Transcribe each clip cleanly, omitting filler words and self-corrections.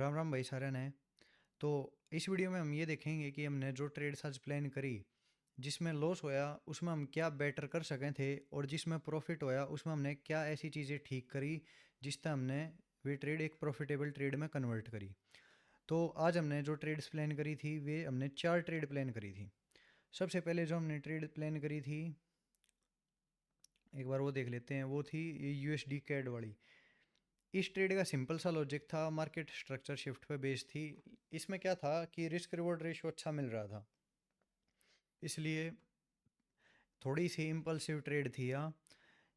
राम राम भाई सारे ने। तो इस वीडियो में हम ये देखेंगे कि हमने जो ट्रेड्स आज प्लान करी, जिसमें लॉस होया उसमें हम क्या बेटर कर सके थे, और जिसमें प्रॉफिट होया उसमें हमने क्या ऐसी चीज़ें ठीक करी जिससे हमने वे ट्रेड एक प्रॉफिटेबल ट्रेड में कन्वर्ट करी। तो आज हमने जो ट्रेड्स प्लान करी थी वे हमने 4 ट्रेड प्लान करी थी। सबसे पहले जो हमने ट्रेड प्लान करी थी, एक बार वो देख लेते हैं, वो थी यूएसडी कैड वाली। इस ट्रेड का सिंपल सा लॉजिक था, मार्केट स्ट्रक्चर शिफ्ट पे बेस्ड थी। इसमें क्या था कि रिस्क रिवॉर्ड रेशियो अच्छा मिल रहा था, इसलिए थोड़ी सी इम्पल्सिव ट्रेड थी यहाँ,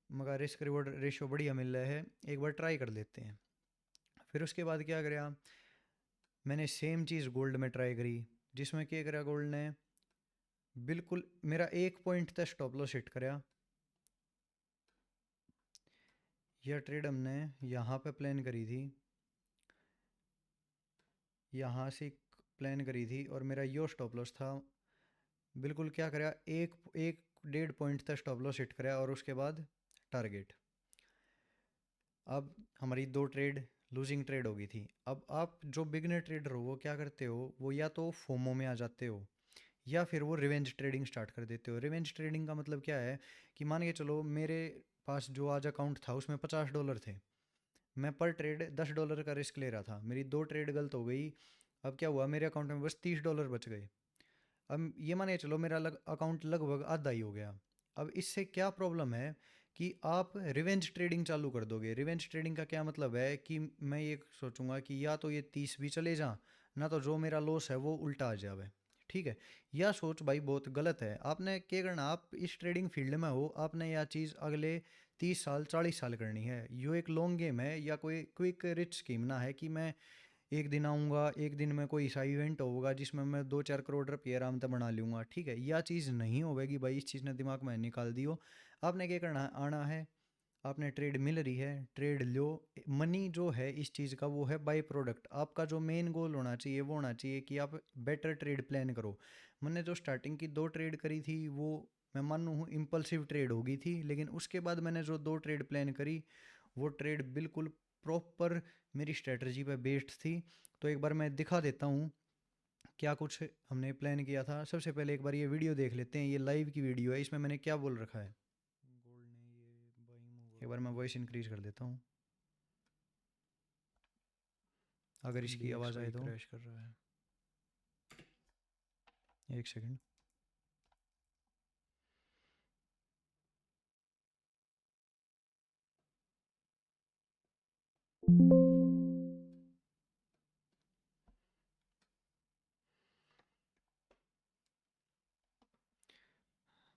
मगर रिस्क रिवॉर्ड रेशियो बढ़िया मिल रहा है, एक बार ट्राई कर लेते हैं। फिर उसके बाद क्या करा, मैंने सेम चीज़ गोल्ड में ट्राई करी, जिसमें क्या करा गोल्ड ने बिल्कुल मेरा 1 पॉइंट तक स्टॉप लॉस हिट करा। यह ट्रेड हमने यहाँ पे प्लान करी थी, यहाँ से प्लान करी थी, और मेरा यो स्टॉप लॉस था। बिल्कुल क्या करा, एक एक 1.5 पॉइंट तक स्टॉप लॉस हिट करा, और उसके बाद टारगेट। अब हमारी 2 ट्रेड लूजिंग ट्रेड हो गई थी। अब आप जो बिगनर ट्रेडर हो वो क्या करते हो, वो या तो फोमो में आ जाते हो या फिर वो रिवेंज ट्रेडिंग स्टार्ट कर देते हो। रिवेंज ट्रेडिंग का मतलब क्या है कि मान के चलो मेरे पास जो आज अकाउंट था उसमें $50 थे, मैं पर ट्रेड $10 का रिस्क ले रहा था, मेरी 2 ट्रेड गलत हो गई। अब क्या हुआ, मेरे अकाउंट में बस $30 बच गए। अब ये मानिए चलो मेरा अकाउंट लगभग आधा ही हो गया। अब इससे क्या प्रॉब्लम है कि आप रिवेंज ट्रेडिंग चालू कर दोगे। रिवेंज ट्रेडिंग का क्या मतलब है कि मैं ये सोचूंगा कि या तो ये 30 भी चले जा, ना तो जो मेरा लॉस है वो उल्टा आ जावे। ठीक है, यह सोच भाई बहुत गलत है। आपने क्या करना, आप इस ट्रेडिंग फील्ड में हो, आपने यह चीज़ अगले 30 साल 40 साल करनी है। यो एक लॉन्ग गेम है, या कोई क्विक रिच स्कीम ना है कि मैं एक दिन आऊँगा, एक दिन में कोई सा इवेंट होगा जिसमें मैं 2-4 करोड़ रुपये आराम से बना लूँगा। ठीक है, यह चीज़ नहीं होगी भाई, इस चीज़ ने दिमाग में निकाल दियो। आपने क्या करना है, आना है, आपने ट्रेड मिल रही है, ट्रेड लो। मनी जो है इस चीज़ का वो है बाई प्रोडक्ट। आपका जो मेन गोल होना चाहिए वो होना चाहिए कि आप बेटर ट्रेड प्लान करो। मैंने जो स्टार्टिंग की 2 ट्रेड करी थी वो मैं मानू हूँ इम्पल्सिव ट्रेड हो गई थी, लेकिन उसके बाद मैंने जो 2 ट्रेड प्लान करी वो ट्रेड बिल्कुल प्रॉपर मेरी स्ट्रेटजी पे बेस्ड थी। तो एक बार मैं दिखा देता हूँ क्या कुछ हमने प्लान किया था। सबसे पहले एक बार ये वीडियो देख लेते हैं, ये लाइव की वीडियो है, इसमें मैंने क्या बोल रखा है। गोल्ड ने ये बाइंग मूव, एक बार मैं वॉइस इंक्रीज कर देता हूँ, अगर इसकी आवाज़ आए तो। क्रैश कर रहा है, एक सेकंड।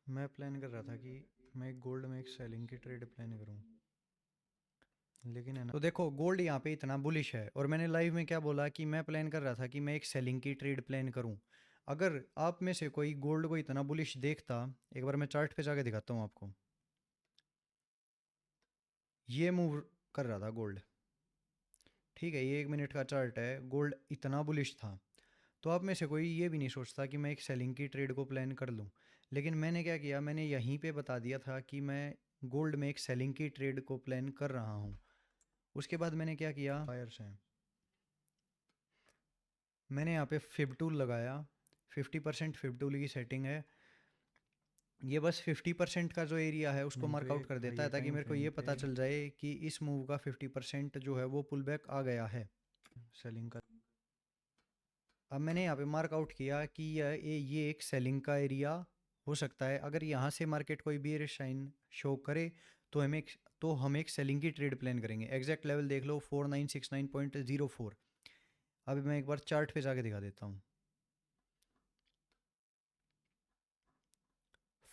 मैं प्लान कर रहा था कि मैं गोल्ड में एक सेलिंग की ट्रेड प्लान करूं, लेकिन है ना, तो देखो गोल्ड यहाँ पे इतना बुलिश है, और मैंने लाइव में क्या बोला कि मैं प्लान कर रहा था कि मैं एक सेलिंग की ट्रेड प्लान करूं। अगर आप में से कोई गोल्ड को इतना बुलिश देखता, एक बार मैं चार्ट पे जाके दिखाता हूँ आपको। ये मूव कर रहा था गोल्ड, ठीक है, ये 1 मिनट का चार्ट है, गोल्ड इतना बुलिश था। तो आप में से कोई ये भी नहीं सोचता कि मैं एक सेलिंग की ट्रेड को प्लान कर लूँ। लेकिन मैंने क्या किया, मैंने यहीं पे बता दिया था कि मैं गोल्ड में एक सेलिंग की ट्रेड को प्लान कर रहा हूँ। उसके बाद मैंने क्या किया, फायर्स हैं, मैंने यहाँ पे फिब टूल लगाया। 50% फिब टूल की सेटिंग है, ये बस 50% का जो एरिया है उसको मार्कआउट कर देता है, ताकि मेरे को ये पता चल जाए कि इस मूव का 50% जो है वो पुल बैक आ गया है सेलिंग का। अब मैंने यहाँ पे मार्कआउट किया कि ये एक सेलिंग का एरिया हो सकता है। अगर यहाँ से मार्केट कोई भी साइन शो करे तो हम एक सेलिंग की ट्रेड प्लान करेंगे। एग्जैक्ट लेवल देख लो 4969.04। अभी मैं एक बार चार्ट पे जाके दिखा देता हूँ,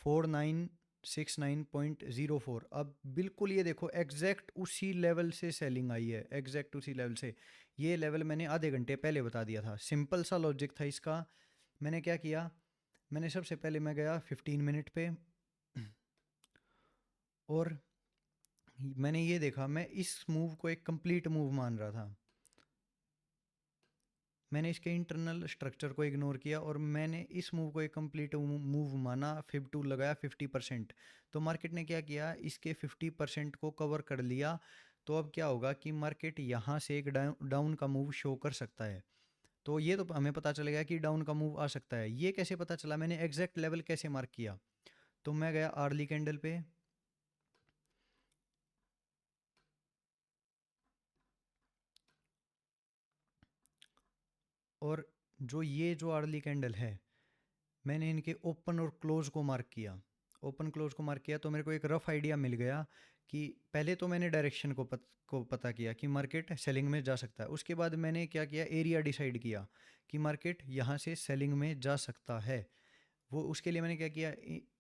4969.04। अब बिल्कुल ये देखो एग्जैक्ट उसी लेवल से सेलिंग आई है, एग्जैक्ट उसी लेवल से। ये लेवल मैंने आधे घंटे पहले बता दिया था, सिंपल सा लॉजिक था इसका। मैंने क्या किया, मैंने सबसे पहले मैं गया 15 मिनट पे, और मैंने ये देखा, मैं इस मूव को एक कंप्लीट मूव मान रहा था। मैंने इसके इंटरनल स्ट्रक्चर को इग्नोर किया और मैंने इस मूव को एक कंप्लीट मूव माना। फिब टू लगाया 50%। तो मार्केट ने क्या किया, इसके 50% को कवर कर लिया। तो अब क्या होगा कि मार्केट यहाँ से एक डाउन का मूव शो कर सकता है। तो ये तो हमें पता चलेगा कि डाउन का मूव आ सकता है। ये कैसे पता चला, मैंने एग्जैक्ट लेवल कैसे मार्क किया? तो मैं गया आर्ली कैंडल पे, और जो ये जो आर्ली कैंडल है, मैंने इनके ओपन और क्लोज को मार्क किया। ओपन क्लोज को मार्क किया तो मेरे को एक रफ आइडिया मिल गया कि पहले तो मैंने डायरेक्शन को पता किया कि मार्केट सेलिंग में जा सकता है। उसके बाद मैंने क्या किया, एरिया डिसाइड किया कि मार्केट यहाँ से सेलिंग में जा सकता है। वो उसके लिए मैंने क्या किया,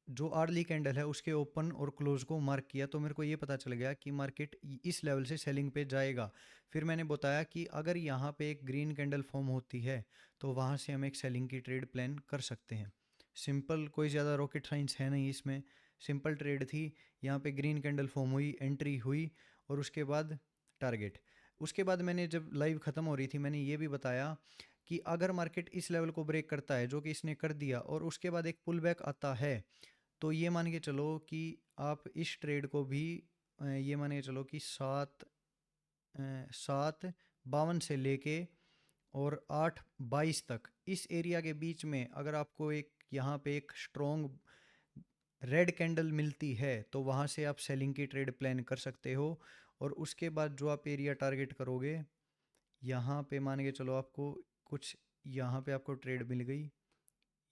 जो आर्ली कैंडल है उसके ओपन और क्लोज को मार्क किया, तो मेरे को ये पता चल गया कि मार्केट इस लेवल से सेलिंग पे जाएगा। फिर मैंने बताया कि अगर यहाँ पे एक ग्रीन कैंडल फॉर्म होती है तो वहाँ से हम एक सेलिंग की ट्रेड प्लान कर सकते हैं। सिंपल, कोई ज़्यादा रॉकेट साइंस है नहीं इसमें, सिंपल ट्रेड थी। यहाँ पे ग्रीन कैंडल फॉर्म हुई, एंट्री हुई, और उसके बाद टारगेट। उसके बाद मैंने जब लाइव ख़त्म हो रही थी मैंने ये भी बताया कि अगर मार्केट इस लेवल को ब्रेक करता है, जो कि इसने कर दिया, और उसके बाद एक पुल बैक आता है, तो ये मान के चलो कि आप इस ट्रेड को भी ये मान के चलो कि 7:52 से लेके और 8:22 तक इस एरिया के बीच में अगर आपको एक यहाँ पे एक स्ट्रॉन्ग रेड कैंडल मिलती है तो वहाँ से आप सेलिंग की ट्रेड प्लान कर सकते हो। और उसके बाद जो आप एरिया टारगेट करोगे, यहाँ पे मान के चलो आपको कुछ, यहाँ पे आपको ट्रेड मिल गई,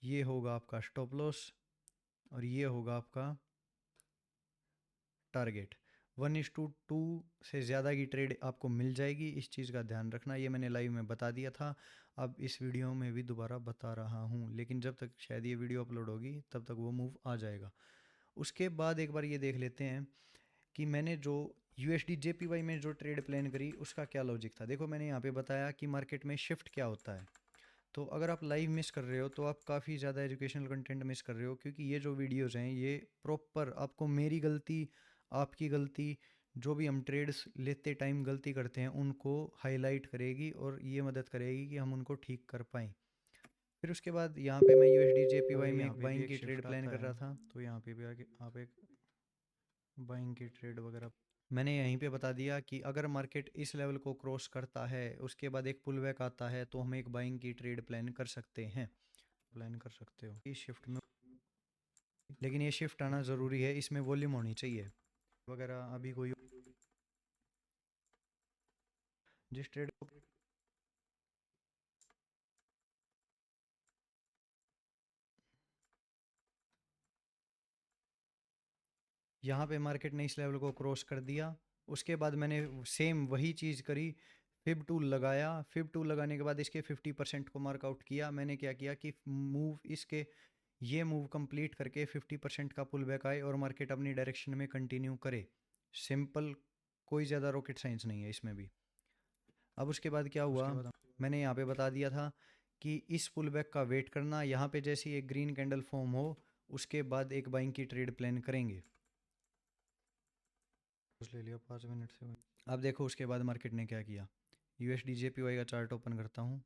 ये होगा आपका स्टॉप लॉस और ये होगा आपका टारगेट। 1:2 से ज़्यादा की ट्रेड आपको मिल जाएगी, इस चीज़ का ध्यान रखना। ये मैंने लाइव में बता दिया था, अब इस वीडियो में भी दोबारा बता रहा हूँ, लेकिन जब तक शायद ये वीडियो अपलोड होगी तब तक वो मूव आ जाएगा। उसके बाद एक बार ये देख लेते हैं कि मैंने जो USD JPY में जो ट्रेड प्लान करी उसका क्या लॉजिक था। देखो मैंने यहाँ पे बताया कि मार्केट में शिफ्ट क्या होता है। तो अगर आप लाइव मिस कर रहे हो तो आप काफ़ी ज़्यादा एजुकेशनल कंटेंट मिस कर रहे हो, क्योंकि ये जो वीडियोस हैं ये प्रॉपर आपको मेरी गलती, आपकी गलती, जो भी हम ट्रेड्स लेते टाइम गलती करते हैं उनको हाईलाइट करेगी और ये मदद करेगी कि हम उनको ठीक कर पाएँ। फिर उसके बाद यहाँ पे मैं USD JPY अगर में यहाँ एक पे भी बाइंग एक की ट्रेड शिफ्ट प्लान आता कर है रहा था। तो यहाँ पे भी आगे आप एक बाइंग की ट्रेड वगैरह मैंने यहीं पे बता दिया कि अगर मार्केट इस लेवल को क्रॉस करता है, उसके बाद एक पुल बैक आता है, तो हम एक बाइंग की ट्रेड प्लान कर सकते हैं प्लान कर सकते हो। इस शिफ्ट में। लेकिन ये शिफ्ट आना ज़रूरी है, इसमें वॉल्यूम होनी चाहिए वगैरह। अभी कोई जिस ट्रेड को यहाँ पे मार्केट ने इस लेवल को क्रॉस कर दिया, उसके बाद मैंने सेम वही चीज़ करी, फिब टूल लगाया। फिब टूल लगाने के बाद इसके 50% को मार्कआउट किया। मैंने क्या किया कि मूव इसके, ये मूव कंप्लीट करके 50% का पुल बैक आए और मार्केट अपनी डायरेक्शन में कंटिन्यू करे। सिंपल, कोई ज़्यादा रॉकेट साइंस नहीं है इसमें भी। अब उसके बाद क्या हुआ, उसके बाद मैंने यहाँ पे बता दिया था कि इस पुल बैक का वेट करना, यहाँ पे जैसे ही एक ग्रीन कैंडल फॉर्म हो उसके बाद एक बाइंग की ट्रेड प्लान करेंगे। ले लिया 5 मिनट से। अब देखो उसके बाद मार्केट ने क्या किया। USD JPY का चार्ट ओपन करता हूँ।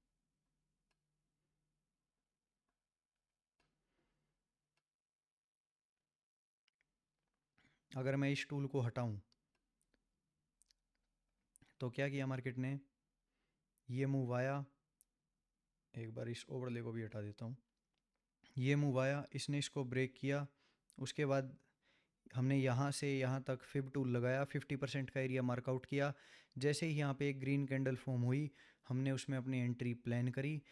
अगर मैं इस टूल को हटाऊँ तो क्या किया मार्केट ने, ये मूव आया, एक बार इस ओवरले को भी हटा देता हूँ। ये मूव आया, इसने इसको ब्रेक किया, उसके बाद हमने यहाँ से यहाँ तक फिब टूल लगाया, 50% का एरिया मार्कआउट किया। जैसे ही यहाँ पे एक ग्रीन कैंडल फॉर्म हुई हमने उसमें अपनी एंट्री प्लान करी।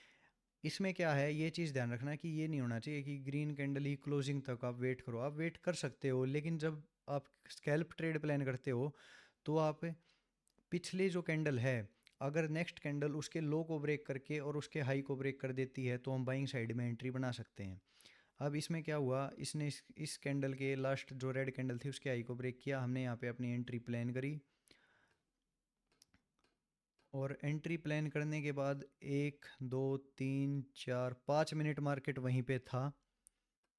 इसमें क्या है, ये चीज़ ध्यान रखना कि ये नहीं होना चाहिए कि ग्रीन कैंडल ही क्लोजिंग तक आप वेट करो। आप वेट कर सकते हो, लेकिन जब आप स्कैल्प ट्रेड प्लान करते हो तो आप पिछले जो कैंडल है, अगर नेक्स्ट कैंडल उसके लो को ब्रेक करके और उसके हाई को ब्रेक कर देती है तो हम बाइंग साइड में एंट्री बना सकते हैं। अब इसमें क्या हुआ, इसने इस कैंडल के लास्ट जो रेड कैंडल थी उसके हाई को ब्रेक किया, हमने यहाँ पे अपनी एंट्री प्लान करी। और एंट्री प्लान करने के बाद 1 2 3 4 5 मिनट मार्केट वहीं पे था,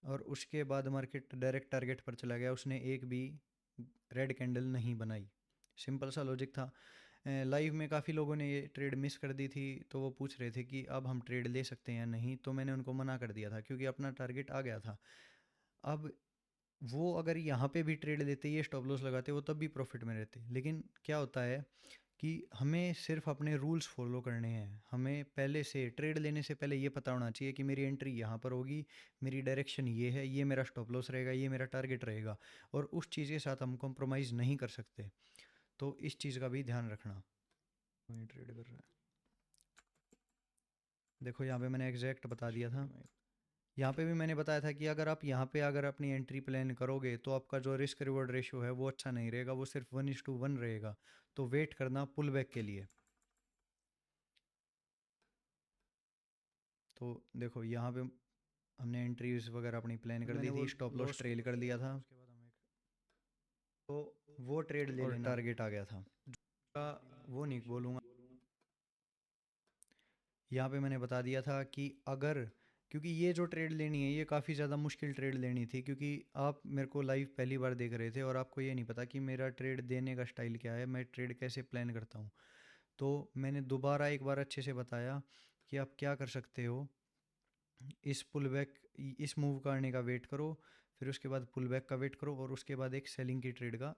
और उसके बाद मार्केट डायरेक्ट टारगेट पर चला गया, उसने एक भी रेड कैंडल नहीं बनाई। सिंपल सा लॉजिक था। लाइव में काफ़ी लोगों ने ये ट्रेड मिस कर दी थी, तो वो पूछ रहे थे कि अब हम ट्रेड ले सकते हैं या नहीं, तो मैंने उनको मना कर दिया था क्योंकि अपना टारगेट आ गया था। अब वो अगर यहाँ पे भी ट्रेड लेते, ये स्टॉप लॉस लगाते, वो तब भी प्रॉफिट में रहते। लेकिन क्या होता है कि हमें सिर्फ अपने रूल्स फॉलो करने हैं। हमें पहले से ट्रेड लेने से पहले ये पता होना चाहिए कि मेरी एंट्री यहाँ पर होगी, मेरी डायरेक्शन ये है, ये मेरा स्टॉप लॉस रहेगा, ये मेरा टारगेट रहेगा, और उस चीज़ के साथ हम कॉम्प्रोमाइज़ नहीं कर सकते। तो इस चीज़ का भी ध्यान रखना। वही ट्रेड कर रहा है, देखो यहाँ पे मैंने एग्जैक्ट बता दिया था। यहाँ पे भी मैंने बताया था कि अगर आप यहाँ पे अगर अपनी एंट्री प्लान करोगे तो आपका जो रिस्क रिवॉर्ड रेशियो है वो अच्छा नहीं रहेगा, वो सिर्फ 1:1 रहेगा। तो वेट करना पुल बैक के लिए। तो देखो यहाँ पे हमने एंट्रीज वगैरह अपनी प्लान कर दी मैंने वो थी, स्टॉप लॉस लॉस ट्रेल कर दिया था, उसके बाद हम एक तो वो ट्रेड ले और लेना, टारगेट आ गया था। का वो नहीं बोलूँगा। यहाँ पे मैंने बता दिया था कि अगर, क्योंकि ये जो ट्रेड लेनी है ये काफ़ी ज़्यादा मुश्किल ट्रेड लेनी थी, क्योंकि आप मेरे को लाइव पहली बार देख रहे थे और आपको ये नहीं पता कि मेरा ट्रेड देने का स्टाइल क्या है, मैं ट्रेड कैसे प्लान करता हूँ। तो मैंने दोबारा एक बार अच्छे से बताया कि आप क्या कर सकते हो। इस पुल बैक, इस मूव करने का वेट करो, फिर उसके बाद पुल बैक का वेट करो, और उसके बाद एक सेलिंग की ट्रेड का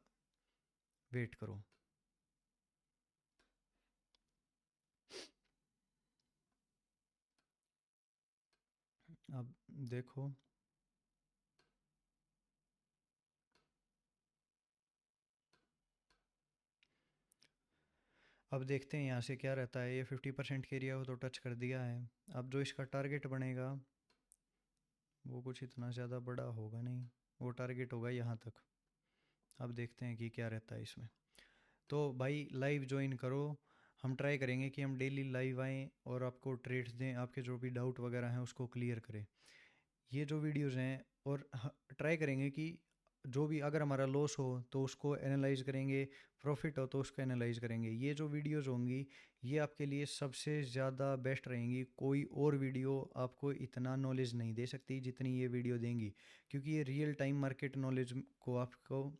वेट करो। अब देखो, अब देखते हैं यहाँ से क्या रहता है। ये 50% के एरिया को तो टच कर दिया है। अब जो इसका टारगेट बनेगा वो कुछ इतना ज़्यादा बड़ा होगा नहीं, वो टारगेट होगा यहाँ तक। अब देखते हैं कि क्या रहता है इसमें। तो भाई लाइव ज्वाइन करो, हम ट्राई करेंगे कि हम डेली लाइव आएँ और आपको ट्रेड्स दें, आपके जो भी डाउट वगैरह हैं उसको क्लियर करें। ये जो वीडियोस हैं, और ट्राई करेंगे कि जो भी अगर हमारा लॉस हो तो उसको एनालाइज करेंगे, प्रॉफिट हो तो उसको एनालाइज करेंगे। ये जो वीडियोस होंगी ये आपके लिए सबसे ज़्यादा बेस्ट रहेंगी। कोई और वीडियो आपको इतना नॉलेज नहीं दे सकती जितनी ये वीडियो देंगी, क्योंकि ये रियल टाइम मार्केट नॉलेज को आपको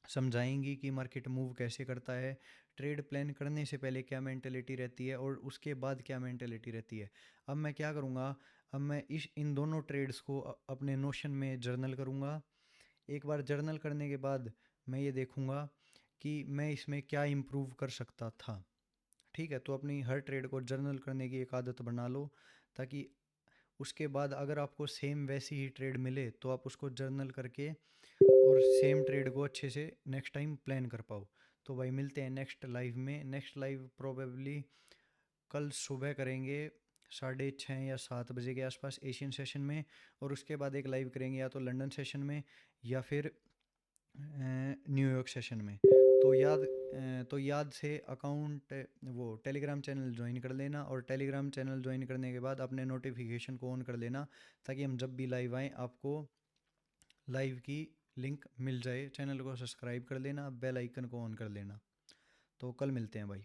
समझाएंगी कि मार्केट मूव कैसे करता है, ट्रेड प्लान करने से पहले क्या मेंटेलिटी रहती है और उसके बाद क्या मेंटेलिटी रहती है। अब मैं क्या करूँगा, अब मैं इन दोनों ट्रेड्स को अपने नोशन में जर्नल करूँगा। एक बार जर्नल करने के बाद मैं ये देखूँगा कि मैं इसमें क्या इम्प्रूव कर सकता था। ठीक है, तो अपनी हर ट्रेड को जर्नल करने की एक आदत बना लो, ताकि उसके बाद अगर आपको सेम वैसी ही ट्रेड मिले तो आप उसको जर्नल करके और सेम ट्रेड को अच्छे से नेक्स्ट टाइम प्लान कर पाओ। तो भाई मिलते हैं नेक्स्ट लाइव में। नेक्स्ट लाइव प्रोबेबली कल सुबह करेंगे 6:30 या 7 बजे के आसपास एशियन सेशन में, और उसके बाद एक लाइव करेंगे या तो लंदन सेशन में या फिर न्यूयॉर्क सेशन में। तो याद से अकाउंट, वो टेलीग्राम चैनल ज्वाइन कर लेना, और टेलीग्राम चैनल ज्वाइन करने के बाद अपने नोटिफिकेशन को ऑन कर लेना, ताकि हम जब भी लाइव आएँ आपको लाइव की लिंक मिल जाए। चैनल को सब्सक्राइब कर लेना, बेल आइकन को ऑन कर लेना। तो कल मिलते हैं भाई।